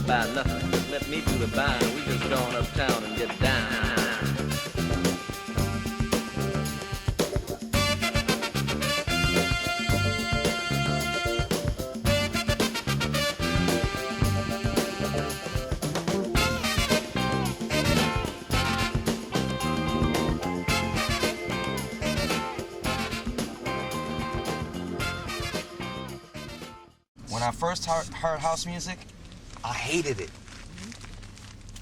buy nothing. Just let me do the buying. We just go on uptown and get down. When I first heard house music, I hated it.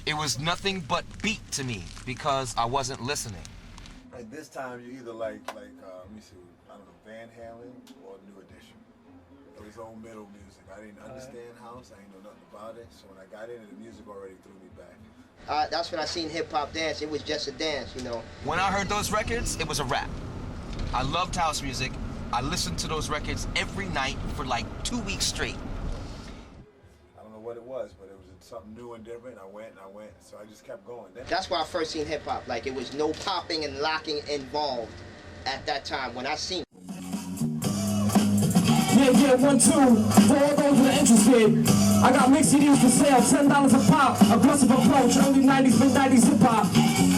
It was nothing but beat to me because I wasn't listening. At this time, you either like let me see, I don't know, Van Halen or New Edition. It was old middle music. I didn't understand house. I didn't know nothing about it. So when I got into the music, already threw me back. That's when I seen hip hop dance. It was just a dance, you know. When I heard those records, it was a rap. I loved house music. I listened to those records every night for like 2 weeks straight. I don't know what it was, but it was something new and different. I went, so I just kept going. That's why I first seen hip hop. Like, it was no popping and locking involved at that time when I seen. Yeah, 1, 2, for all those who are interested. I got mixed CDs for sale, $10 a pop. Aggressive approach, early 90s, mid-90s hip-hop.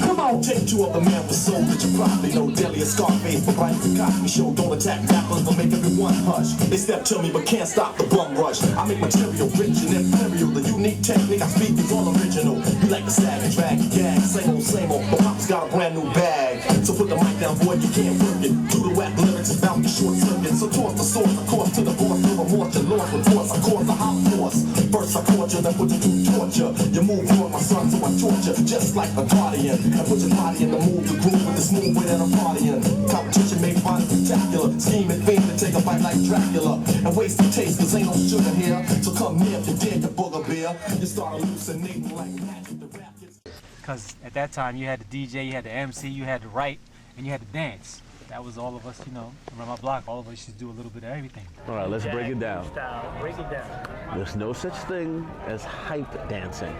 Come on. Take two of the man with soul that you probably know. Deli or Scarface, but right the Cosby Show. Don't attack rappers, but make everyone hush. They step to me, but can't stop the bum rush. I make material rich and imperial. The unique technique I speak is all original. You like the savage, drag, gag, same old. But Pop's got a brand new bag. So put the mic down, boy, you can't work it. Do the whack lyrics about the short circuit. So toss the sword, of course, to the boss, no remorse. Your Lord reports, I cause a hot force. First I caught you, then put you through torture. You move toward my son, so I torture, just like a guardian. I put your body in the move, the groove with the smooth way that I'm partying. Competition made fun spectacular. Scheming fiend to take a bite like Dracula. And waste the taste, cause ain't no sugar here. So come near if you dare to booger beer. You start hallucinating like magic. The rap gets... Because at that time you had the DJ, you had the MC, you had the write, and you had the dance. That was all of us, you know, around my block. All of us used to do a little bit of everything. All right, let's break it down. Break it down. There's no such thing as hype dancing.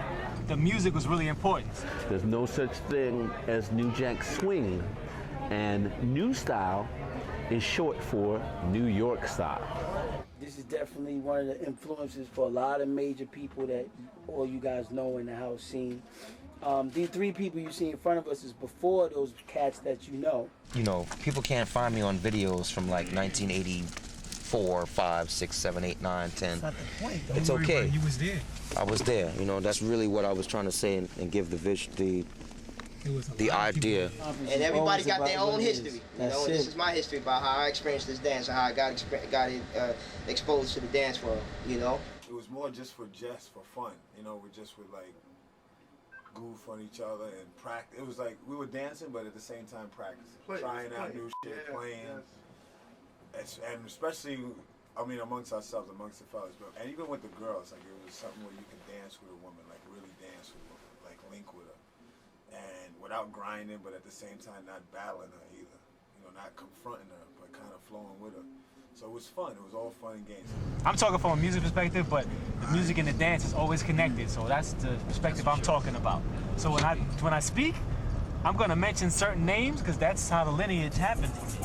The music was really important. There's no such thing as New Jack Swing. And New Style is short for New York Style. This is definitely one of the influences for a lot of major people that all you guys know in the house scene. These three people you see in front of us is before those cats that you know. You know, people can't find me on videos from like 1984, 5, 6, 7, 8, 9, 10. That's not the point. It's okay. You was there. I was there. You know, that's really what I was trying to say and give the vision, the idea. And everybody got their own history. You know, it. this is my history about how I experienced this dance and how I got exposed to the dance world, you know? It was more just for fun. You know, we just would like goof on each other and practice. It was like we were dancing, but at the same time practicing, trying out new shit, playing, and especially, I mean, amongst ourselves, amongst the fellas, but and even with the girls, like it was something where you could dance with a woman, like really dance with her, like link with her, and without grinding, but at the same time not battling her either, you know, not confronting her, but kind of flowing with her. So it was fun. It was all fun and games. I'm talking from a music perspective, but the music and the dance is always connected. So that's the perspective I'm talking about. So when I speak, I'm gonna mention certain names because that's how the lineage happened for me.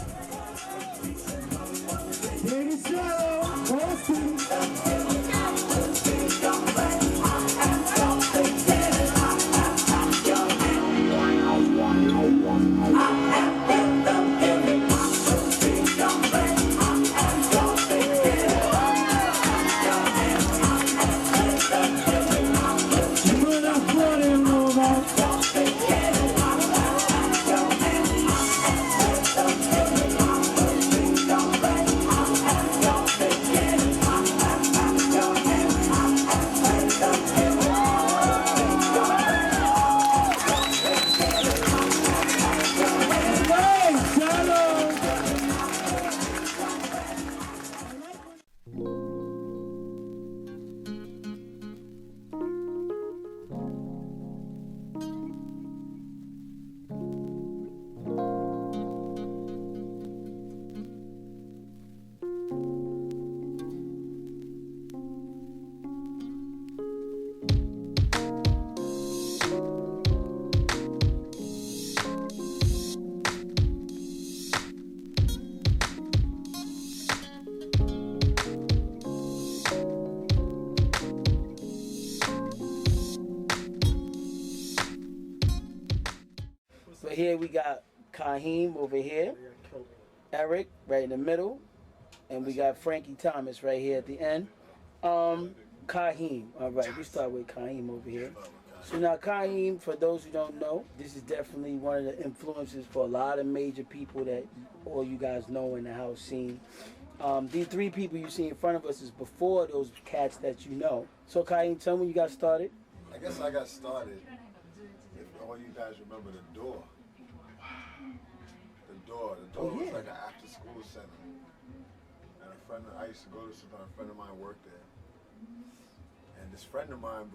over here we got Kaheem over here, Eric right in the middle, and we got Frankie Thomas right here at the end. Kaheem, all right, we start with Kaheem over here. So now Kaheem, for those who don't know, this is definitely one of the influences for a lot of major people that all you guys know in the house scene. These three people you see in front of us is before those cats that you know. So Kaheem, tell me when you got started. I guess I got started, if all you guys remember the door. The door was like an after school center. And I used to go to some, a friend of mine worked there. And this friend of mine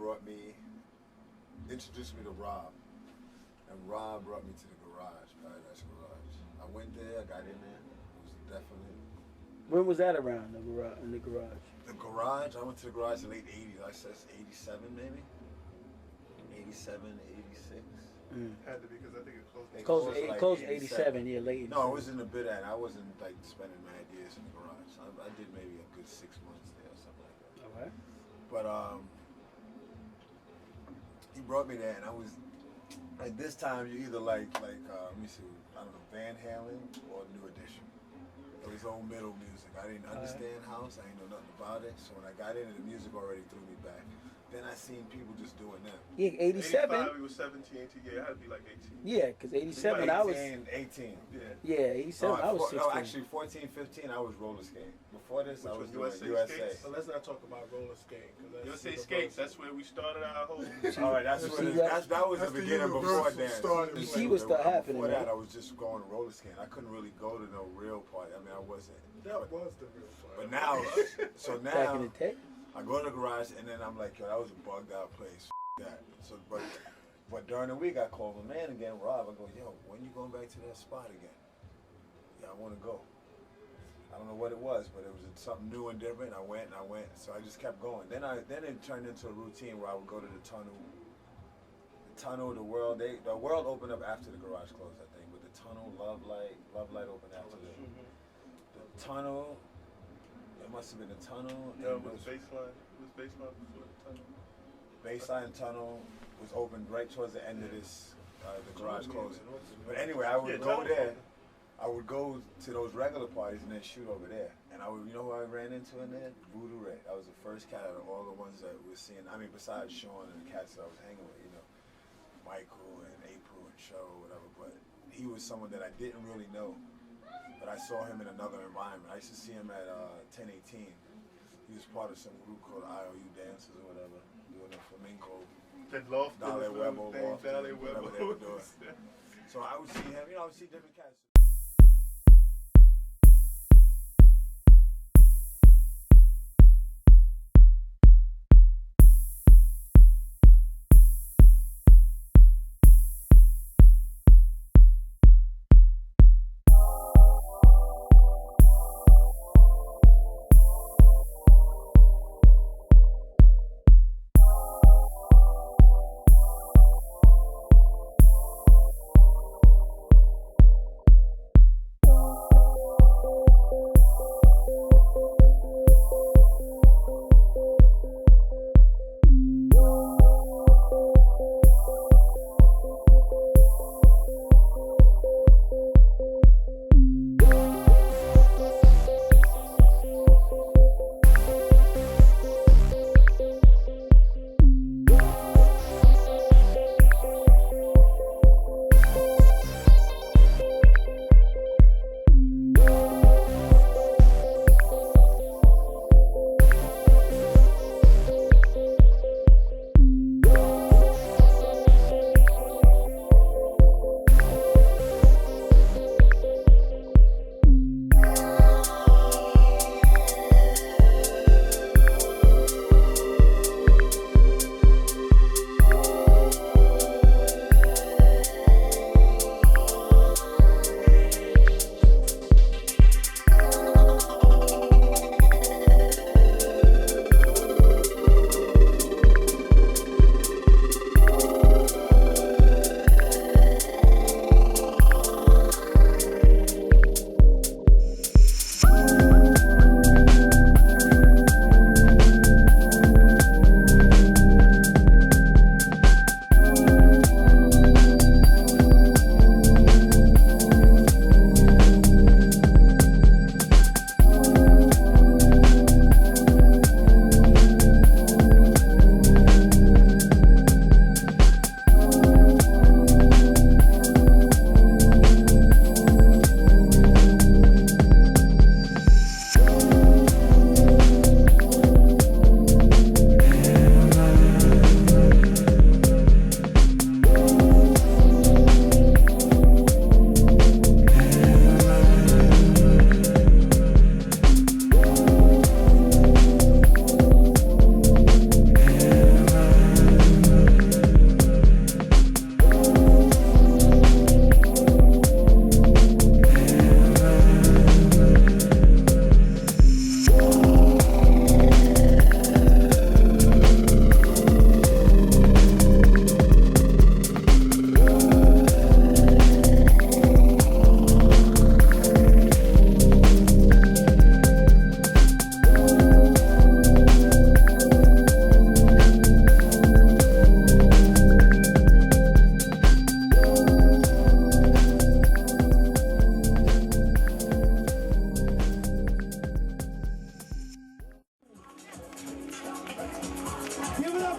introduced me to Rob. And Rob brought me to the garage, Paradise Garage. I went there, I got in there. It was definitely... When was that around, in the garage? The garage, I went to the garage in the late 80s. I said 87 maybe? 87, 86. Had to be because I think it closed. It closed 87, yeah, late 87. No, I was in the bid at. I wasn't like spending mad years in the garage. I did maybe a good 6 months there or something like that. Okay. But he brought me there, and I was like, this time you either like let me see, I don't know, Van Halen or New Edition. It was old middle music. I didn't understand house. I didn't know nothing about it. So when I got into the music, already threw me back. Then I seen people just doing them. Yeah, 87. 85, we was 17, 18. Yeah, I had to be like 18. Yeah, because 87 I was... 18. Yeah, 87 I was 16. No, actually 14, 15 I was roller skating. Before this, I was doing USA. So let's not talk about roller skating. USA Skates, that's where we started our whole... All right, that was the beginning before dance. You see what started happening, Before that, right? I was just going to roller skating. I couldn't really go to no real party. I mean, I wasn't. That was the real part. But now, so now... Back in the day? I go to the garage and then I'm like, yo, that was a bugged out place. That. So, but during the week I called my man again, Rob. I go, yo, when you going back to that spot again? Yeah, I want to go. I don't know what it was, but it was something new and different. I went. So I just kept going. Then it turned into a routine where I would go to the tunnel. The world. The world opened up after the garage closed, I think. But the tunnel, Love Light opened after the tunnel. It must have been the tunnel. No, it was Baseline. It was Baseline before the tunnel. Baseline tunnel was opened right towards the end of this, the garage closing. But anyway, I would go there. I would go to those regular parties and then shoot over there. And you know who I ran into in there? Voodoo Ray. I was the first cat out of all the ones that we're seeing. I mean, besides Sean and the cats that I was hanging with, you know, Michael and April and Show, whatever. But he was someone that I didn't really know. But I saw him in another environment. I used to see him at 1018. He was part of some group called IOU Dancers or whatever, doing the flamenco. Dale Webo, whatever they were doing. So I would see him, I would see different cats.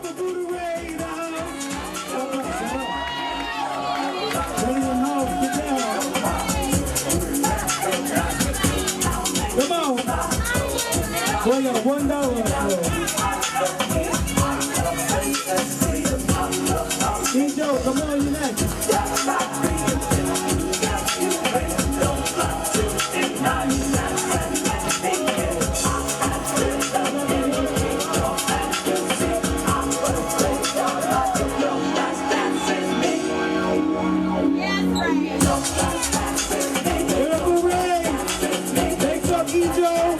for Buddha Ray in the house. Come on. Ready in the house, get down. Come on. Boy, got $1. Joe, come on, you next. Beautiful Ray. Next up, E-Joe.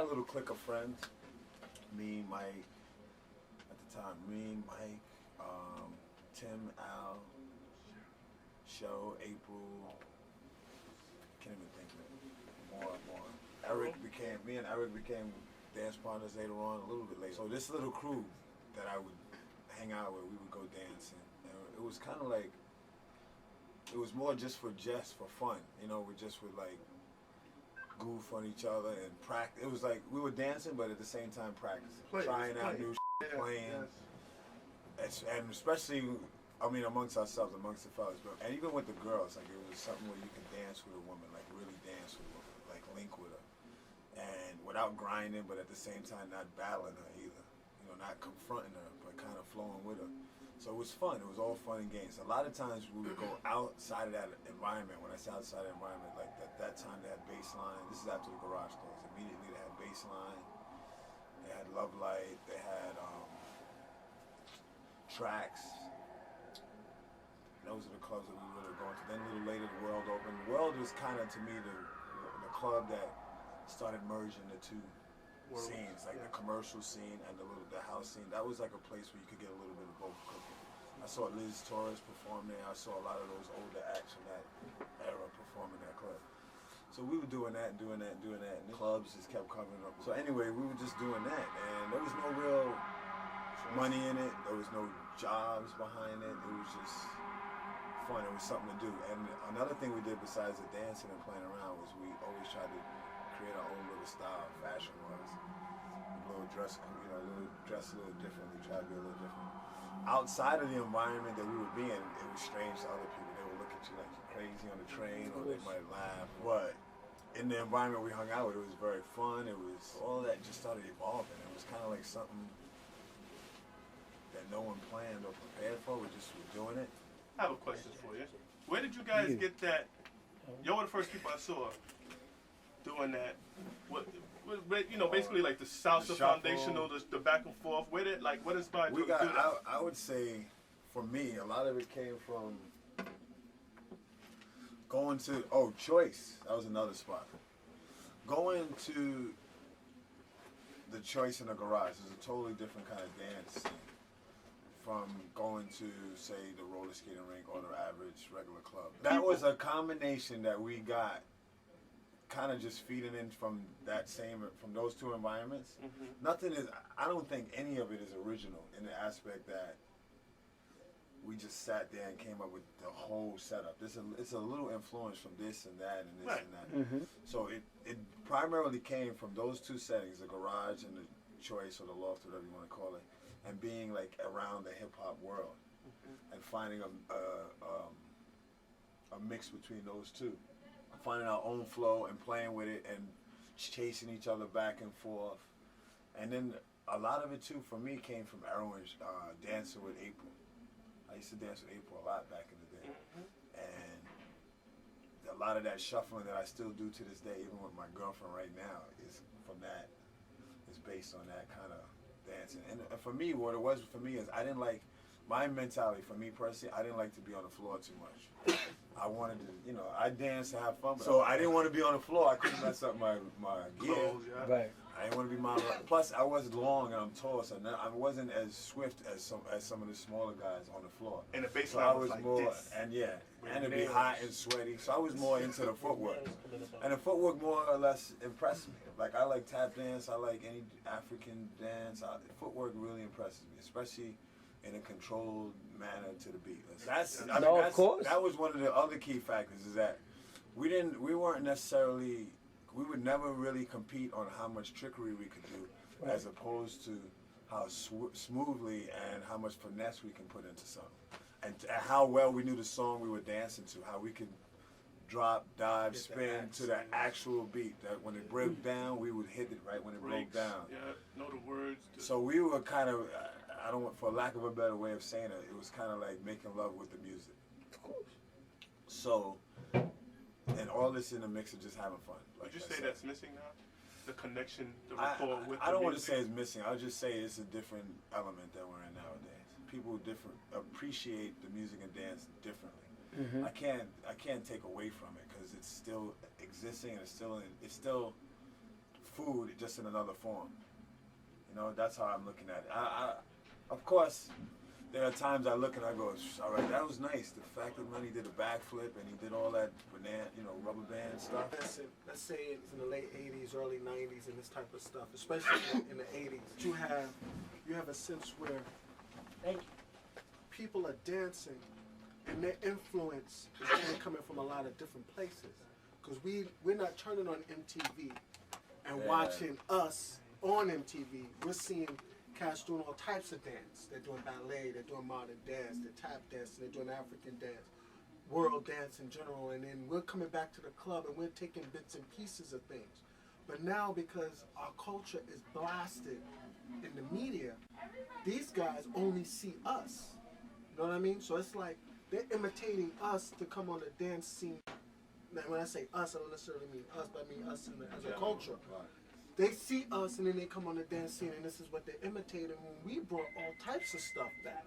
had a little clique of friends. Me, Mike, at the time, Tim, Al, Show, April, can't even think of it. More. Me and Eric became dance partners later on, a little bit later. So this little crew that I would hang out with, we would go dancing. And it was kind of like, it was more just for fun. You know, we just would like goof on each other and practice. It was like we were dancing, but at the same time practicing, trying out new shit, playing. And especially, I mean, amongst ourselves, amongst the fellas, but and even with the girls, like it was something where you could dance with a woman, like really dance with a woman, like link with her, and without grinding, but at the same time not battling her either. You know, not confronting her, but kind of flowing with her. So it was fun. It was all fun and games. A lot of times we would go outside of that environment. When I say outside of the environment, like that time they had Baseline. This is after the garage closed. Immediately they had Baseline. They had Love Light. They had Tracks. Those are the clubs that we really go into. Then a little later, the World opened. The World was kind of, to me, the club that started merging the two scenes, like the commercial scene and the house scene. That was like a place where you could get a little bit of both cooking. I saw Liz Torres perform there. I saw a lot of those older acts from that era perform in that club. So we were doing that, and the clubs just kept covering up. So anyway, we were just doing that, and there was no real money in it. There was no jobs behind it. It was just fun. It was something to do. And another thing we did besides the dancing and playing around was we always tried to create our own little style, fashion-wise. Dress a little differently, try to be a little different. Outside of the environment that we would be in, it was strange to other people. They would look at you like you're crazy on the train, or they might laugh. But in the environment we hung out with, it was very fun. It was, all that just started evolving. It was kind of like something that no one planned or prepared for. We just were doing it. I have a question for you. Where did you guys get that? Y'all were the first people I saw doing that. You know, basically like the salsa foundational, the back and forth. Where did, like, what inspired you to do that? I would say, for me, a lot of it came from going to, Choice. That was another spot. Going to the Choice in the garage is a totally different kind of dance scene from going to, say, the roller skating rink or the average regular club. That was a combination that we got kind of just feeding in from those two environments. Nothing is, I don't think any of it is original in the aspect that we just sat there and came up with the whole setup. It's a little influence from this and that and this and that. So it primarily came from those two settings, the garage and the Choice or the loft, whatever you want to call it, and being like around the hip hop world and finding a mix between those two. Finding our own flow and playing with it and chasing each other back and forth. And then a lot of it too for me came from Erwin's dancing with April. I used to dance with April a lot back in the day. And a lot of that shuffling that I still do to this day, even with my girlfriend right now, is from that, is based on that kind of dancing. And for me, what it was for me is I didn't like, my mentality for me personally, I didn't like to be on the floor too much. I wanted to, I danced to have fun. So I didn't want to be on the floor. I couldn't mess up my gear. Right. I didn't want to be plus I was long and I'm tall, so I wasn't as swift as some of the smaller guys on the floor. And the baseline so I was like more, this. and it'd be hot and sweaty. So I was more into the footwork. And the footwork more or less impressed me. Like I like tap dance, I like any African dance. Footwork really impresses me, especially in a controlled manner to the beat. Of course. That was one of the other key factors is that we weren't necessarily, we would never really compete on how much trickery we could do, as opposed to how smoothly and how much finesse we can put into something. And how well we knew the song we were dancing to, how we could drop, dive, spin to the actual beat. That when it broke down, we would hit it right when it broke down. Yeah, know the words. So we were kind of, for lack of a better way of saying it, it was kind of like making love with the music. Of course. So, and all this in the mix of just having fun. Would you say that's missing now? The connection, the rapport with the music? I don't want to say it's missing. I'll just say it's a different element that we're in nowadays. People appreciate the music and dance differently. I can't take away from it because it's still existing and it's still food, just in another form. You know, that's how I'm looking at it. Of course, there are times I look and I go, all right, that was nice. The fact that when he did a backflip and he did all that banana, rubber band stuff. Let's say it's in the late 80s, early 90s, and this type of stuff, especially in the 80s. You have a sense where people are dancing, and their influence is only coming from a lot of different places. Because we're not turning on MTV and watching us on MTV. We're seeing cats doing all types of dance. They're doing ballet, they're doing modern dance, they're tap dancing, they're doing African dance, world dance in general, and then we're coming back to the club and we're taking bits and pieces of things. But now, because our culture is blasted in the media, these guys only see us. You know what I mean? So it's like they're imitating us to come on the dance scene. Now, when I say us, I don't necessarily mean us, but I mean us as a culture. They see us and then they come on the dance scene, and this is what they're imitating. When we brought all types of stuff back,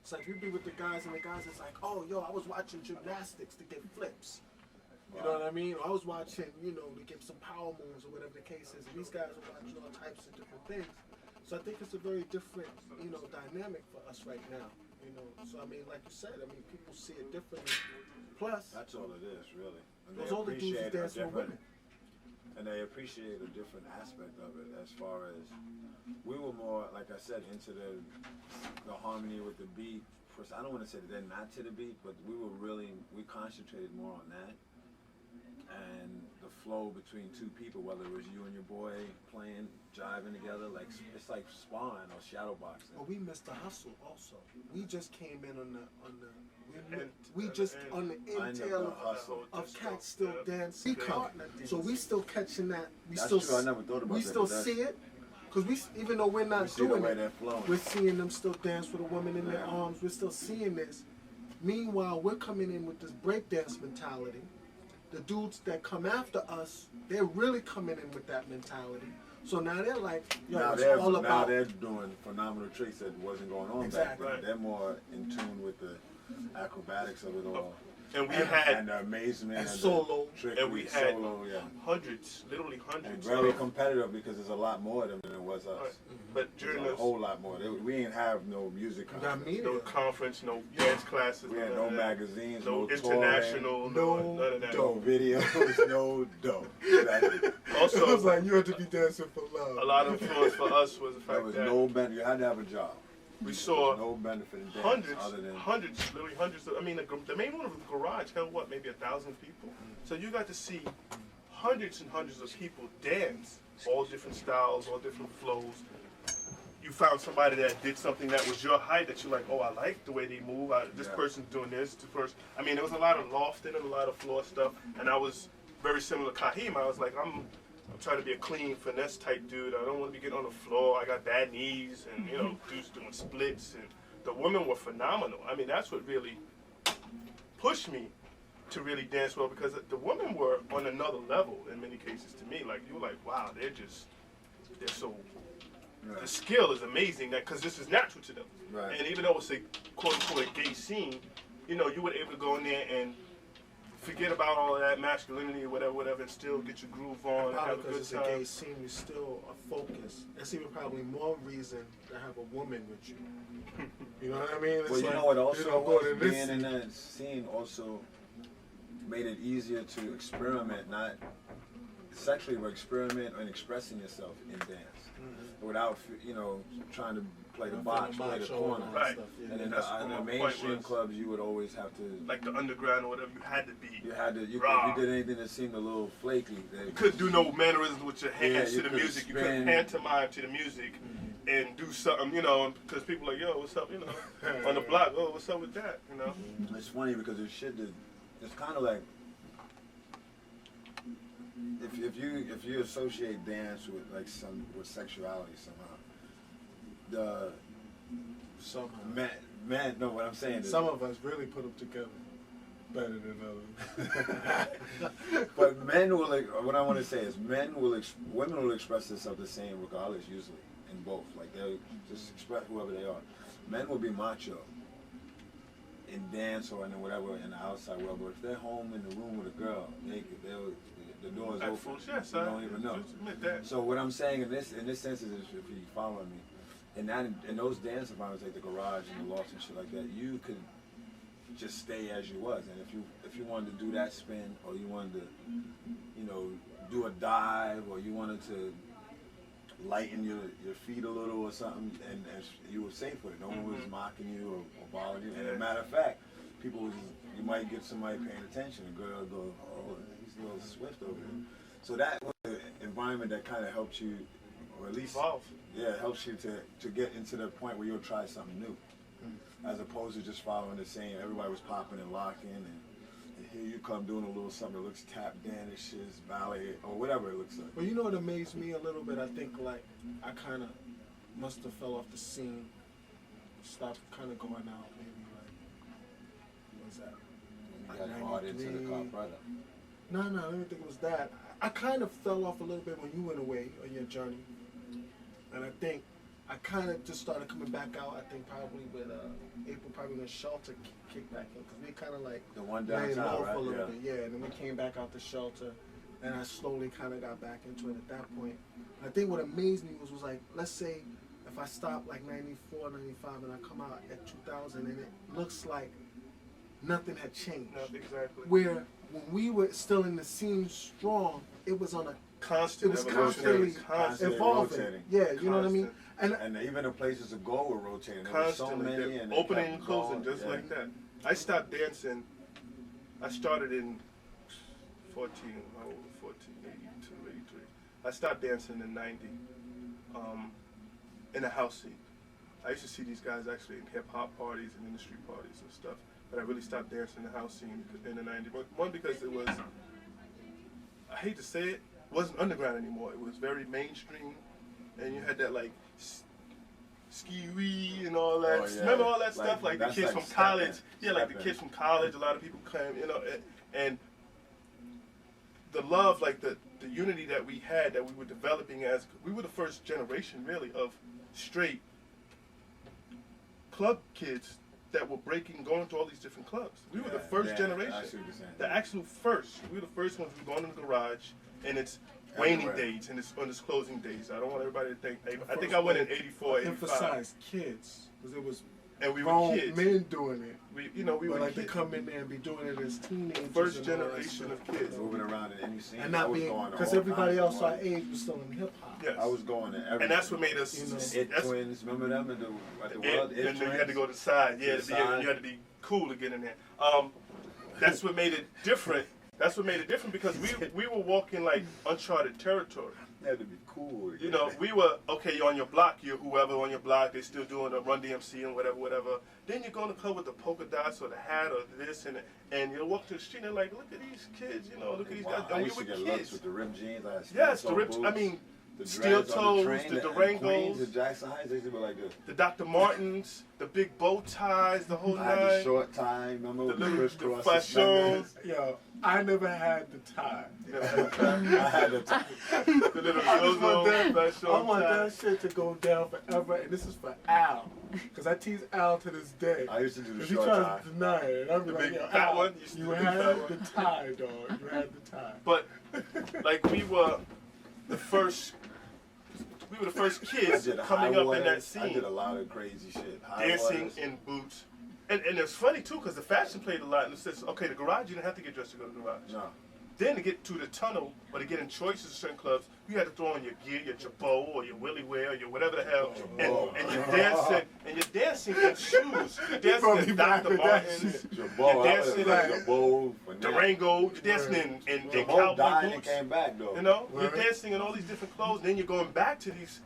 It's like we be with the guys, and the guys is like, oh, yo, I was watching gymnastics to get flips. You know what I mean? I was watching, to get some power moves or whatever the case is. And these guys are watching all types of different things. So I think it's a very different, dynamic for us right now. So I mean, like you said, people see it differently. Plus, that's all it is, really. And those older dudes is dancing with women. And they appreciate a different aspect of it, as far as we were more, like I said, into the harmony with the beat. I don't want to say that they're not to the beat, but we concentrated more on that. And the flow between two people, whether it was you and your boy playing, jiving together, it's like sparring or shadow boxing. But we missed the hustle also. We just came in on the intel of cats still dancing. So we still catching that. That's true. I never thought about that. We still see it. Because even though we're not doing it, we're seeing them still dance with a woman in their arms. We're still seeing this. Meanwhile, we're coming in with this breakdance mentality. The dudes that come after us, they're really coming in with that mentality. So now they're like, now they're doing phenomenal tricks that wasn't going on back then. They're more in tune with the acrobatics of it all. And we had and the amazement and solo, and we had hundreds, literally hundreds. And very competitive because there's a lot more of them than there was us. Right. But during a whole lot more. We ain't have no music conference, no conference, no dance classes. We had no magazines, no international, no none of that. No videos, no dough. Exactly. Also, it was like you had to be dancing for love. A lot of influence for us was the fact that there was no benefit. You had to have a job. We saw no benefit in hundreds, literally hundreds. The main one of the garage held what, maybe 1,000 people. So you got to see hundreds and hundreds of people dance, all different styles, all different flows. You found somebody that did something that was your height that you're like, oh, I like the way they move. This person's doing this. There was a lot of loft in it, a lot of floor stuff, and I was very similar to Kaheem. I was like, I'm trying to be a clean finesse type dude. I don't want to be getting on the floor. I got bad knees, and dudes doing splits, and the women were phenomenal. That's what really pushed me to really dance well, because the women were on another level in many cases to me. Like, you were like, wow, they're so. Right. The skill is amazing, because this is natural to them. Right. And even though it's a quote unquote gay scene, you were able to go in there and forget about all of that masculinity or whatever, and still get your groove on and have a good time. Because it's a gay scene, you still are focused. That's even probably more reason to have a woman with you. You know what I mean? It's what also was, being in that scene also made it easier to experiment, not sexually, but experiment and expressing yourself in dance. Without, trying to play the box, play the corner. Right. And in the mainstream clubs, you would always have to... Like the underground or whatever, you had to be if you did anything that seemed a little flaky... You couldn't do no mannerisms with your hands to the music. You couldn't pantomime to the music and do something, because people are like, yo, what's up, on the block, oh, what's up with that, It's funny because it's shit that... It's kind of like... If you associate dance with with sexuality somehow, what I'm saying is some of us really put them together better than others. But men will. What I want to say is women will express themselves the same regardless, usually in both. Like they'll just express whoever they are. Men will be macho in dance or in whatever in the outside world, but if they're home in the room with a girl naked, the door's At open. full, yes, you I don't even know. just admit that. So what I'm saying in this sense is, if you following me, in those dance environments like the garage and the loft and shit like that, you could just stay as you was. And if you wanted to do that spin, or you wanted to, you know, do a dive, or you wanted to lighten your feet a little or something, and you were safe with it. No one was mocking you or bothering you. And as a matter of fact, people was, you might get somebody paying attention. A girl will go, oh, he's a little swift over here. So that was an environment that kind of helped you, or at least evolve. Yeah, helps you to get into the point where you'll try something new, as opposed to just following the same. Everybody was popping and locking, and here you come doing a little something that looks tap danishes, ballet, or whatever it looks like. Well, you know what amazed me a little bit? I think like I kind of must have fell off the scene, stopped kind of going out. Maybe like what was that? You got hard into the car product. No, I don't think it was that. I kind of fell off a little bit when you went away on your journey, and I think I kind of just started coming back out. I think probably with April, probably when Shelter kicked back in, because we kind of like the one laid downtown, low right? for a little bit, yeah. And then we came back out the Shelter, and I slowly kind of got back into it at that point. I think what amazed me was like, let's say if I stop like 94, 95, and I come out at 2000, and it looks like nothing had changed. No, exactly. Where when we were still in the scene strong, it was on a constant. It was evolution. constantly evolving. Rotating. Yeah, you know what I mean. And even the places to go were rotating. There were so Constantly, many, they're and they opening kept and closing going, just like that. I stopped dancing. I started in 14, 82, 83. I stopped dancing in 90 in the house scene. I used to see these guys actually in hip hop parties and industry parties and stuff, but I really stopped dancing in the house scene in the 90s. One, because it was, I hate to say it, wasn't underground anymore. It was very mainstream, and you had that like ski-wee and all that. Oh, yeah. Remember all that stuff? Like the kids like from college. stepping. Yeah, like the kids from college. A lot of people came, you know, and the love, like the unity that we had, that we were developing as, we were the first generation really of straight club kids that were going to all these different clubs. We were the first generation. I see what you're saying. The actual first. We were the first ones who were going in the garage, and it's waning days and it's on its closing days. I don't want everybody to think. I think I went in 84, 85. Emphasize kids, because it was and we were grown kids. men doing it. We were like kids. to come in there and be doing it as teenagers. First and all that generation stuff. of kids. Moving around in any scene. And not being, because everybody else our age was still in hip hop. Yes. I was going to everything. And that's what made us. You know, It Twins, remember them at the World? And then you had to go to the side. Yeah, you had to be cool to get in there. That's what made it different. That's what made it different, because we were walking like uncharted territory. They had to be cool. You know, we were, okay, you're on your block, you're whoever on your block, they're still doing the Run DMC and whatever. Then you go in the club with the polka dots or the hat or this, and you walk to the street and they're like, look at these kids, you know, look at these guys. I And we used were to get kids. looks with the ripped jeans. I had Yes, the steel-toe ripped, I boots, mean, the steel dreads on toes, train, the in Durangos, Queens, the Jackson Heights, they used to be like this. the Dr. Martens, the big bow ties, the whole I had the nine. short tie, remember? The little crisscross fashion. Yo, I never had the tie. I had the tie. The little I want that shit to go down forever, and this is for Al, because I tease Al to this day. I used to do the Because he short tries tie. to deny it, and I'm The like, big yo, fat Al, one? You used to you do the had fat the one. tie, dog. You had the tie. But, like, we were the first kids coming up in that scene. I did a lot of crazy shit. Dancing High-waters. in boots. And it's funny, too, because the fashion played a lot. And it says, okay, the garage, you didn't have to get dressed to go to the garage. No. Then to get to the tunnel, or to get in choices in certain clubs, you had to throw on your gear, your jabot, or your willy wear, or your whatever the hell, and you're dancing in shoes. You're dancing in Dr. Martens. You're dancing in Durango. You're dancing in cowboy died and boots. came back though. You know, you're dancing in all these different clothes. Then you're going back to these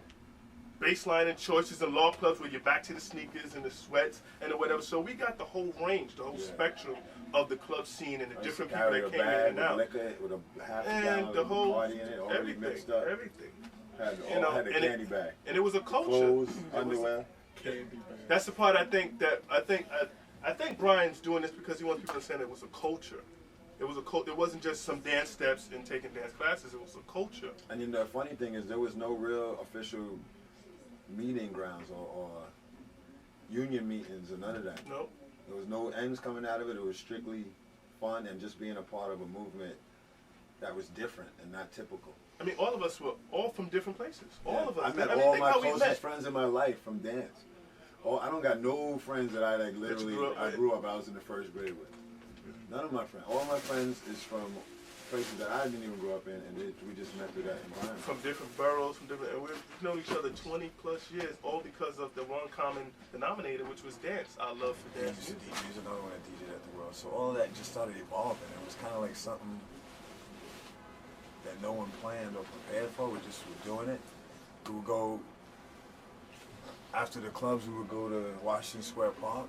baseline and choices and law clubs where you're back to the sneakers and the sweats and the whatever. So we got the whole range, the whole spectrum of the club scene and the different people that came in and out. With a half a And gallon the of whole, party in it, already mixed up. everything. Had You the know, candy bag. And it was a culture. Clothes, It was- underwear. Candy bag. That's the part I think Brian's doing this because he wants people to understand it was a culture. It was it wasn't just some dance steps and taking dance classes. It was a culture. And you know, the funny thing is there was no real official meeting grounds or union meetings or none of that. No. There was no ends coming out of it. It was strictly fun and just being a part of a movement that was different and not typical. I mean, all of us were all from different places. All of us. I met all my closest friends in my life from dance. I don't got no friends that I like literally, I grew up, I was in the first grade with. None of my friends. All my friends is from places that I didn't even grow up in, and we just met through that environment. From different boroughs, and we've known each other 20 plus years, all because of the one common denominator, which was dance. Our love for dance. DJ's another one that DJ'd at the World. So all of that just started evolving. It was kind of like something that no one planned or prepared for. We just were doing it. We would go, after the clubs, we would go to Washington Square Park.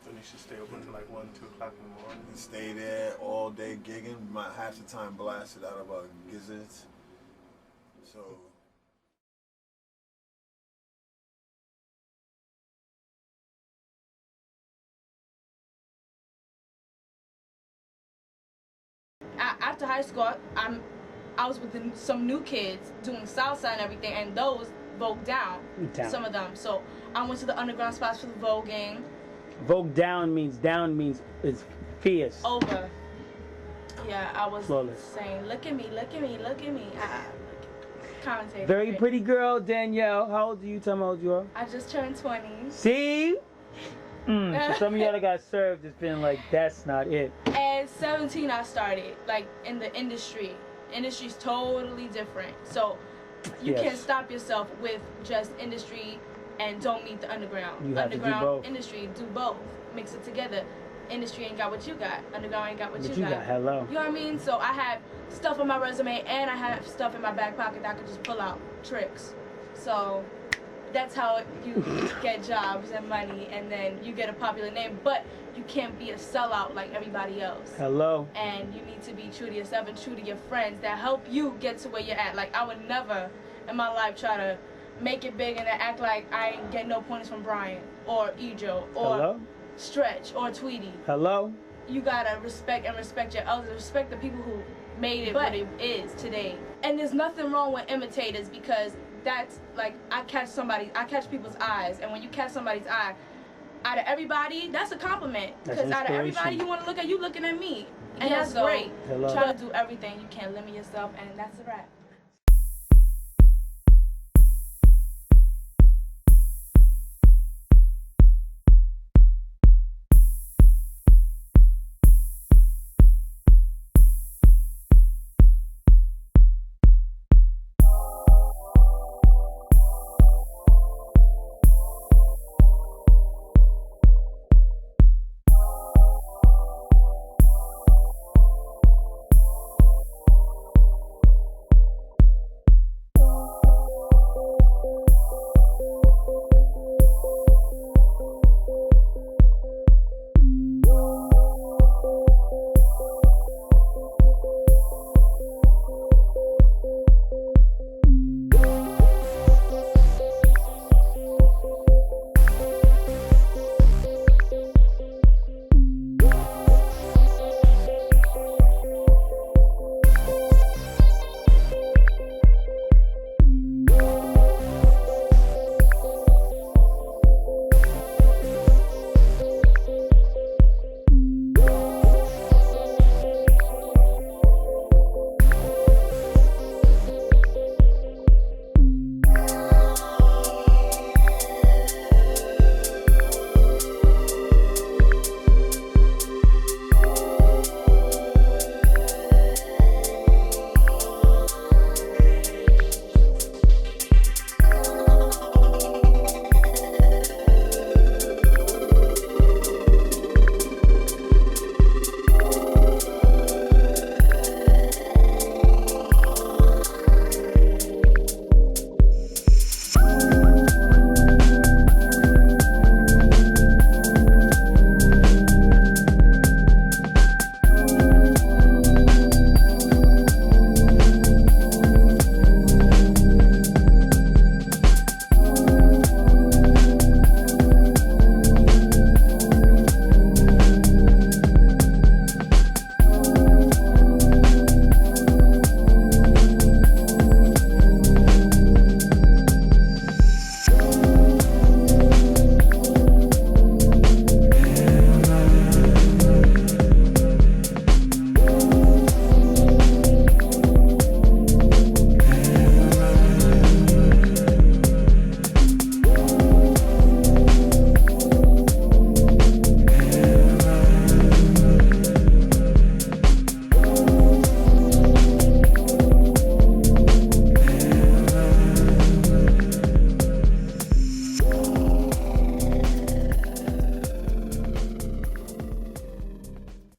And you should stay open until like 1, 2 o'clock in the morning. And stay there all day gigging. Half the time blasted out of our gizzards. So. After high school, I was with some new kids doing salsa and everything, and those vogue down. Some of them. So I went to the underground spots for the voguing. Vogue down means it's fierce. Over. Yeah, I was Flawless. saying, look at me, look at me, look at me. Commentator. Very pretty girl, Danielle. How old are you? Tell me how old you are. I just turned 20. See? So some of y'all that got served, it's been like, that's not it. At 17, I started, like, in the industry. Industry's totally different. So you can't stop yourself with just industry and don't meet the underground. You have Underground to do both. industry, do both. Mix it together. Industry ain't got what you got. Underground ain't got what you got. Hello. You know what I mean? So I have stuff on my resume and I have stuff in my back pocket that I could just pull out. Tricks. So that's how you get jobs and money, and then you get a popular name, but you can't be a sellout like everybody else. Hello. And you need to be true to yourself and true to your friends that help you get to where you're at. Like, I would never in my life try to make it big and then act like I ain't get no points from Brian or Ejo or Stretch or Tweety. Hello. You gotta respect your elders, respect the people who made it what it is today. And there's nothing wrong with imitators, because that's like, I catch people's eyes, and when you catch somebody's eye, out of everybody, that's a compliment. Because out of everybody you want to look at, you looking at me, and that's great. Try to do everything you can, limit yourself, and that's a wrap.